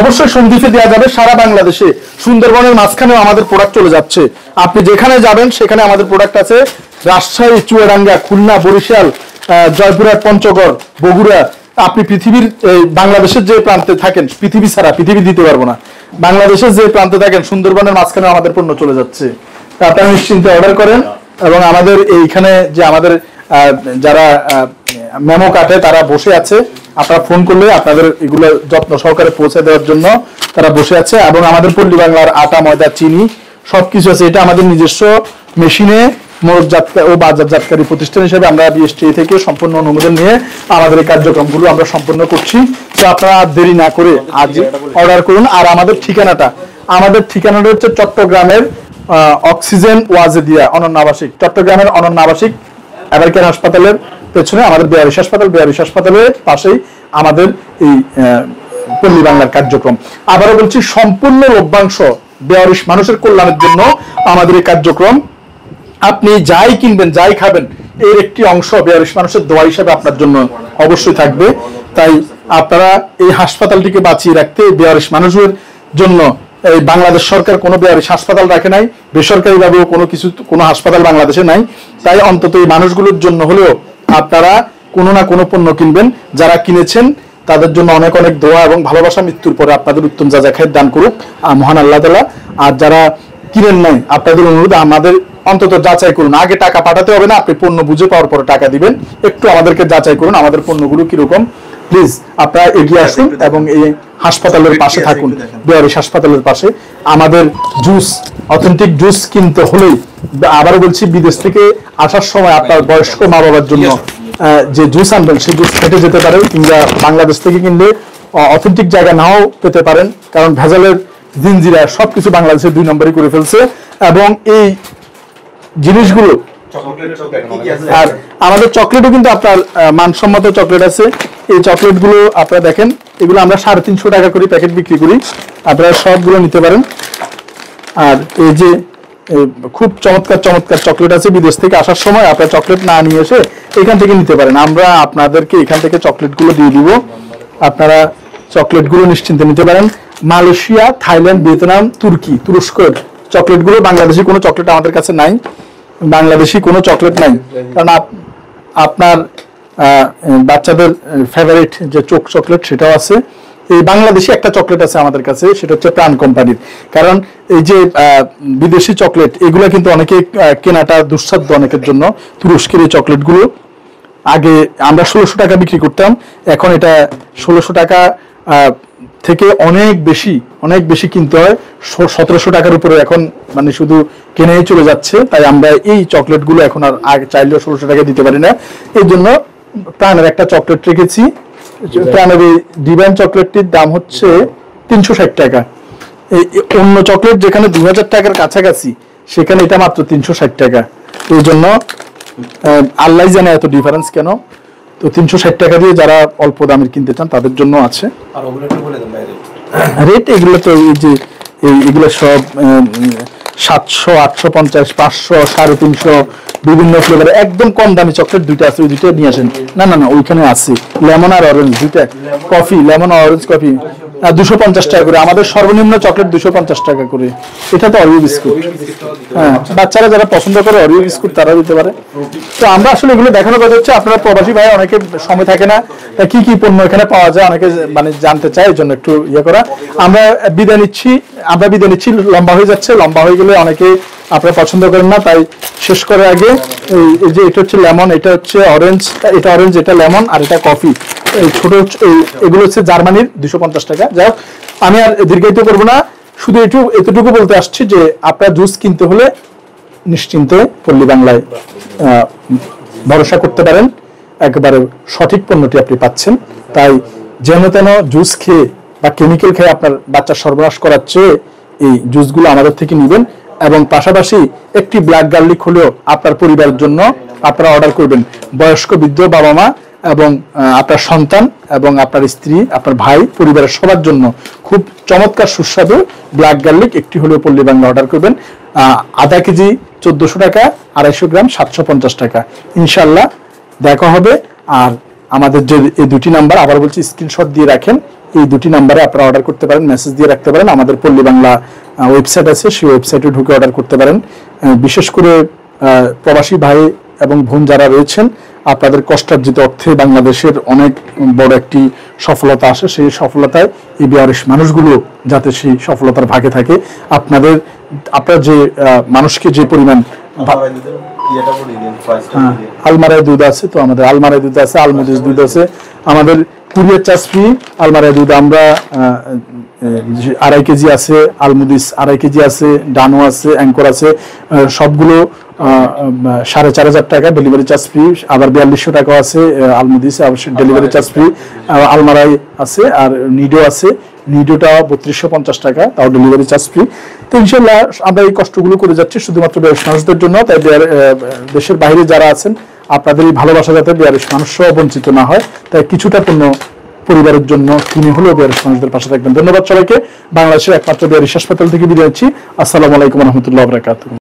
অবশ্যই সন্ধিতে দেওয়া যাবে সারা বাংলাদেশে। সুন্দরবনের মাঝখানেও আমাদের প্রোডাক্ট চলে যাচ্ছে। আপনি যেখানে যাবেন সেখানে আমাদের প্রোডাক্ট আছে। রাজশাহী, চুয়াডাঙ্গা, খুলনা, বরিশাল, জয়পুরহাট, পঞ্চগড়, বগুড়া। আপনি পৃথিবীর বাংলাদেশের যে প্রান্তে থাকেন, পৃথিবী ছাড়া পৃথিবী দিতে পারবো না, বাংলাদেশের যে প্রান্তে থাকেন সুন্দরবনের মাঝখানে আমাদের পণ্য চলে যাচ্ছে। আপনারা নিশ্চিন্তে অর্ডার করেন। এবং আমাদের এইখানে যে আমাদের যারা মেমো কাটে তারা বসে আছে, আপনারা ফোন করলে আপনাদের এগুলো যত্ন সহকারে পৌঁছে দেওয়ার জন্য তারা বসে আছে। এবং আমাদের পল্লী বাংলার আটা, ময়দা, চিনি সবকিছু আছে। এটা আমাদের নিজস্ব মেশিনে মোড়কজাত ও বাজারজাতকারী প্রতিষ্ঠান হিসেবে আমরা বিএসটিআই থেকে সম্পূর্ণ অনুমোদন নিয়ে আমাদের এই কার্যক্রমগুলো আমরা সম্পন্ন করছি। তো আপনারা দেরি না করে আজ অর্ডার করুন। আর আমাদের ঠিকানাটা হচ্ছে চট্টগ্রামের অক্সিজেন ওয়াজেদিয়া অনন্য আবাসিক, চট্টগ্রামের অনন্য আবাসিক আমেরিকান হাসপাতালের পেছনে আমাদের বেয়ারিশ হাসপাতালের পাশেই আমাদের এই পল্লী বাংলার কার্যক্রম। আবারও বলছি, সম্পূর্ণ লভ্যাংশ বেয়ারিশ মানুষের কল্যাণের জন্য আমাদের এই কার্যক্রম। আপনি যাই কিনবেন, যাই খাবেন, এর একটি অংশ বেয়ারিশ মানুষের দোয়া হিসাবে আপনার জন্য অবশ্যই থাকবে। তাই আপনারা এই হাসপাতালটিকে বাঁচিয়ে রাখতে বেয়ারিশ মানুষের জন্য এই বাংলাদেশ সরকার কোনো বেয়ারিশ হাসপাতাল রাখে নাই, বেসরকারিভাবেও কোনো হাসপাতাল বাংলাদেশে নাই। তাই অন্তত এই মানুষগুলোর জন্য হলেও আপনারা কোনো না কোনো পণ্য কিনবেন। যারা কিনেছেন তাদের জন্য অনেক অনেক দোয়া এবং ভালোবাসা। মৃত্যুর পরে আপনাদের উত্তম যা খায়ের দান করুক মহান আল্লাহ তাআলা। আর যারা কিনেন নাই, আপনাদের অনুরোধ আমাদের অন্তত যাচাই করুন। আগে টাকা পাঠাতে হবে না, আপনি পণ্য বুঝে পাওয়ার পরে টাকা দিবেন। একটু আমাদেরকে যাচাই করুন আমাদের পণ্যগুলো কিরকম। প্লিজ আপনারা এগিয়ে আসুন এবং এই হাসপাতালের পাশে থাকুন, বেয়ারিশ হাসপাতালের পাশে। আমাদের জুস, অথেন্টিক জুস কিনতে হলেই, আবারও বলছি, বিদেশ থেকে আসার সময় আপনার বয়স্ক মা বাবার জন্য যে জুস আনবেন সেই জুস ফেটে যেতে পারে, কিংবা বাংলাদেশ থেকে কিনলে অথেন্টিক জায়গা নাও পেতে পারেন। কারণ ভেজালের জিনজিরা সবকিছু বাংলাদেশে 2 নম্বরই করে ফেলছে। এবং এই জিনিসগুলো, আর আমাদের চকলেটও কিন্তু আপনার মানসম্মত চকলেট আছে। এই চকলেটগুলো আপনারা দেখেন, এগুলো আমরা 350 টাকা করে প্যাকেট বিক্রি করি। আপনারা সবগুলো নিতে পারেন। আর এই যে খুব চমৎকার চকলেট আছে, বিদেশ থেকে আসার সময় আপনারা চকলেট না নিয়ে এসে এখান থেকে নিতে পারেন। আমরা আপনাদেরকে এখান থেকে চকলেটগুলো দিয়ে দিব, আপনারা চকলেটগুলো নিশ্চিন্তে নিতে পারেন। মালয়েশিয়া, থাইল্যান্ড, ভিয়েতনাম, তুরস্কের চকলেটগুলো, বাংলাদেশি কোনো চকলেট আমাদের কাছে নাই, বাংলাদেশি কোনো চকলেট নাই। কারণ আপনার বাচ্চাদের ফেভারিট যে চোখ চকলেট সেটাও আছে। এই বাংলাদেশি একটা চকলেট আছে আমাদের কাছে, সেটা হচ্ছে প্রাণ কোম্পানির। কারণ এই যে বিদেশি চকলেট এগুলো কিন্তু অনেকে কেনাটা দুঃসাধ্য অনেকের জন্য। তুরস্কের এই চকলেটগুলো আগে আমরা 1600 টাকা বিক্রি করতাম, এখন এটা 1600 টাকা থেকে অনেক বেশি কিনতে হয়। 1700 টাকার উপরে এখন মানে শুধু কেনাই চলে যাচ্ছে। তাই আমরা এই চকলেটগুলো এখন আর আগে চাইলেও 1600 টাকা দিতে পারি না। এই জন্য প্রাণের একটা চকলেট রেখেছি। প্রাণের এই ডিভাইন চকলেটটির দাম হচ্ছে 360 টাকা। এই অন্য চকলেট যেখানে 2000 টাকার কাছাকাছি, সেখানে এটা মাত্র 360 টাকা। এই জন্য আল্লাহ জানে এত ডিফারেন্স কেন। তো 360 টাকা দিয়ে যারা অল্প দামের কিনতে চান তাদের জন্য আছে। আর ওগুলো একটু বলে দেন ভাই রেট। এগুলো তো এই যে এগুলো সব 700, 850, 500, 350 বিভিন্ন ফ্লেভারে একদম কম দামি চকলেট দুইটা আছে, ওই দুইটা নিয়ে আসেন। না ওইখানে আছে লেমন আর অরেঞ্জ দুইটা কফি, লেমন আর অরেঞ্জ কফি 250 টাকা করে। আমাদের সর্বনিম্ন চকলেট 250 টাকা করে। এটা তো অরিও বিস্কুট, হ্যাঁ, বাচ্চারা যারা পছন্দ করে অরিও বিস্কুট তারা দিতে পারে। তো আমরা আসলে এগুলো দেখানোর কথা হচ্ছে, আপনারা প্রবাসী ভাই অনেকে সময় থাকে না, কি কি পণ্য এখানে পাওয়া যায় অনেকে মানে জানতে চায়, এই জন্য একটু করা। আমরা বিদায় নিচ্ছি। লম্বা হয়ে যাচ্ছে, লম্বা হয়ে গেলে অনেকে আপনারা পছন্দ করেন না। তাই শেষ করার আগে এই যে এটা হচ্ছে লেমন, এটা হচ্ছে অরেঞ্জ, এটা অরেঞ্জ, এটা লেমন, আর এটা কফি। এই ছোট এগুলো হচ্ছে জার্মানির 250 টাকা। যাই হোক, আমি আর দীর্ঘায়িত করবো না, শুধু এতটুকু বলতে আসছি যে আপনার জুস কিনতে হলে নিশ্চিন্তে পল্লী বাংলায় ভরসা করতে পারেন। একেবারে সঠিক পণ্যটি আপনি পাচ্ছেন। তাই যেন তেন জুস খেয়ে বা কেমিক্যাল খেয়ে আপনার বাচ্চার সর্বনাশ করার চেয়ে এই জুসগুলো আমাদের থেকে নেবেন। এবং পাশাপাশি একটি ব্ল্যাক গার্লিক হলেও আপনার পরিবারের জন্য আপনারা অর্ডার করবেন। বয়স্ক বৃদ্ধ বাবা মা এবং আপনার সন্তান এবং আপনার স্ত্রী, আপনার ভাই, পরিবারের সবার জন্য খুব চমৎকার সুস্বাদু ব্ল্যাক গার্লিক একটি হলেও পল্লী বাংলা অর্ডার করবেন। আধা কেজি 1400 টাকা, 250 গ্রাম 750 টাকা। ইনশাল্লাহ দেখা হবে। আর আমাদের যে এই দুটি নাম্বার, আবার বলছি স্ক্রিনশট দিয়ে রাখেন, এই দুটি নাম্বারে আপনারা অর্ডার করতে পারেন, মেসেজ দিয়ে রাখতে পারেন। আমাদের পল্লী বাংলা ওয়েবসাইট আছে, সেই ওয়েবসাইটে ঢুকে অর্ডার করতে পারেন। বিশেষ করে প্রবাসী ভাই এবং বোন যারা রয়েছেন, আপনাদের কষ্টার্জিত অর্থে বাংলাদেশের অনেক বড় একটি সফলতা আসে, সেই সফলতায় এই বেয়ারিশ মানুষগুলো যাতে সেই সফলতার ভাগে থাকে। আপনারা যে মানুষকে যে পরিমাণ আলমারায় দুধ আছে, তো আমাদের আলমারায় দুধ আছে, আলমুদিস দুধ আছে, আমাদের কুরিয়ার চার্জ ফ্রি। আলমারায় দুধ আমরা 2.5 কেজি আছে, আলমুদিস 2.5 কেজি আছে, ডানো আছে, অ্যাঙ্কর আছে, সবগুলো 4,500 টাকা ডেলিভারি চার্জ ফ্রি। আবার 4200 টাকা আছে আলমুদিস, ডেলিভারি চার্জ ফ্রি। আলমারাই আছে, আর নিডো আছে, নিডোটা 3250 টাকা, তাও ডেলিভারি চার্জ ফ্রি। তো ইনশাল্লাহ আমরা এই কষ্টগুলো করে যাচ্ছি শুধুমাত্র বেয়ারিশ মানুষদের জন্য। তাই দেশের বাইরে যারা আছেন, আপনাদের এই ভালোবাসা যাতে বেয়ারিশ মানুষও বঞ্চিত না হয়, তাই কিছুটা পণ্য পরিবারের জন্য কিনে হলেও বেয়ারিশ মানুষদের পাশে থাকবেন। ধন্যবাদ সবাইকে। বাংলাদেশের একমাত্র বেয়ারিশ হাসপাতাল থেকে বিদায় নিচ্ছি। আসসালামু আলাইকুম রহমতুল্লাহ বারাকাতুহু।